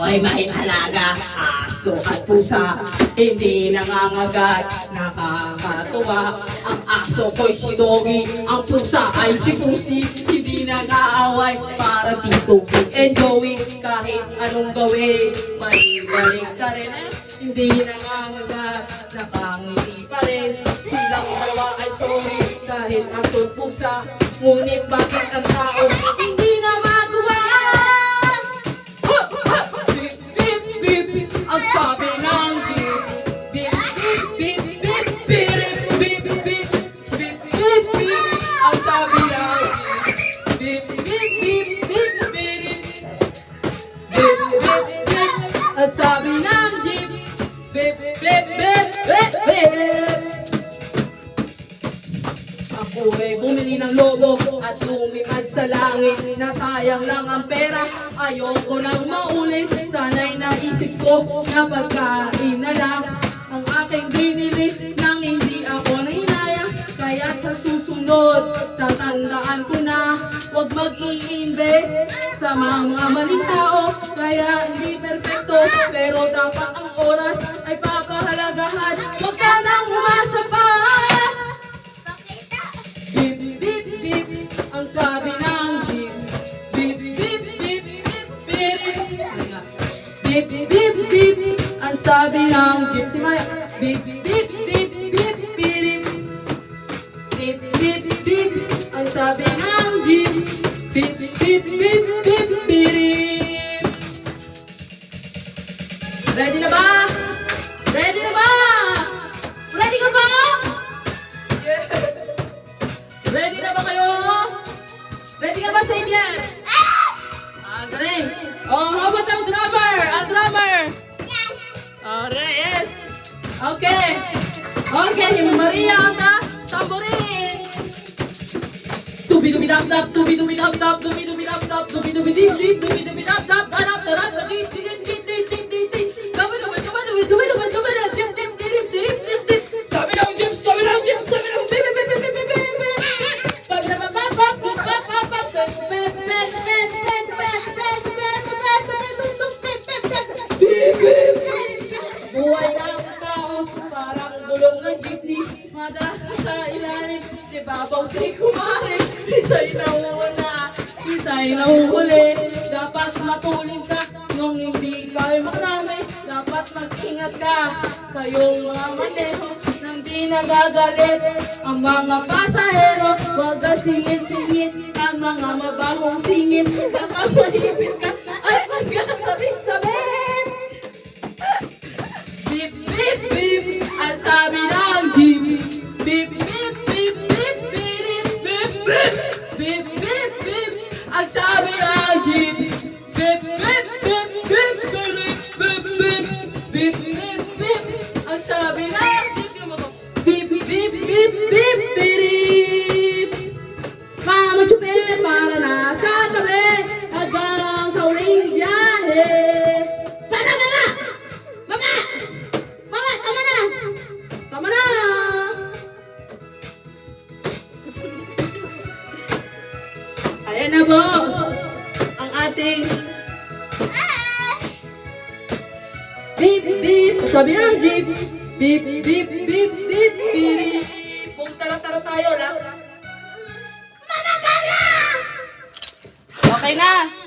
ay may alaga. Aso at pusa, hindi nangangagat. Nakakatuwa, ang aso ko'y si Doggy, ang pusa ay si Pusi. Hindi nag-aaway para si Tuki and Joey. Kahit anong gawin, balik ka rin. Hindi nangangagat, nakangiti pa rin. Silang dalawa ay sorry, kahit aso at pusa. Ngunit bakit ang tao hindi na magawa? Bip, bip, bip, ang sabi ng bip. Bip, bip, bip, bip, bip, bip, bip, bip, bip, bip, ang sabi ng bip. Bip, bip, bip, bip, bip, bip, bip, bip, ang sabi ng jeep. Bip, bip, bip, bip, bip. Ako ay bumili ng lobo at lumipad sa langit. Nasayang lang ang pera, ayoko nang maulit. Sana'y naisip ko na pagkain na lang ang aking binili nang hindi ako nahinayang. Kaya sa susunod, tatandaan ko na huwag mag-i-invest sa mga maling tao. Kaya hindi perfecto, pero dapat ang oras ay papahalagahan. Huwag ka nang umasa pa. Bip, bip, bip, ang sabi ng jeep. Bip, bip, bip, bip, bip, bip, bip, bip, ang sabi ng jeep. Si Maya. Bip, bip, bip, bip, bip, bip, bip, bip, ang sabi ng jeep. Bip, bip, bip, bip, bip. Ready na ba? Ready na ba? Ready ka ba? Ready na ba kayo? Ready ka ba, Xavier? Galing. Oh, how about ang drummer? Ang drummer? Yes. Alright, yes. Okay. Okay, Maria ang tamborin. Tubi-dubi-dap-dap, tubi-dubi-dap-dap, tubi-dubi-dap-dap, tubi-dubi-dip-dip, tubi-dubi-dap-dap, darap-darap, dip-dip-dip-dip-dip, dip-dip-dip-dip-dip-dip-dip-dip-dip-dip. Sabi ng jeep, sabi ng jeep, sabi ng jeep. Buhay ng tao, parang gulong ng jeepney. Madalas sa ilalim, si Babaw si Kumari. Isa'y nauna, isa'y nahuhuli. Dapat matulin ka nung hindi kayo makarami. Dapat mag-ingat ka sa iyong mga maneho nang di nagagalit ang mga pasahero. Huwag ka singit-singit ang mga mabahong singit. Baka mahipit ka ay magkasabit-sabit. Bip, bip, bip, ang sabi ng jeep. Bip, bip, bip, bip, bip, bip, bip, bip, bip, bip, ang sabi ng jeep. Bip, bip, bip, bip, bip, bip, bip, bip, bip, bip, ang sabi ng jeep. Bip, bip, bip, bip, bip, bip. Mamachupin para na sa tabi at parang sa uling biyahe. Sana ka na! Mama! Mama, tama na! Tama na! Ayan na po ang ating beep, beep. Sabi ng jeep. Beep, beep, beep, beep, beep. Kung tara-tara tayo, last. Mama, para! Okay na!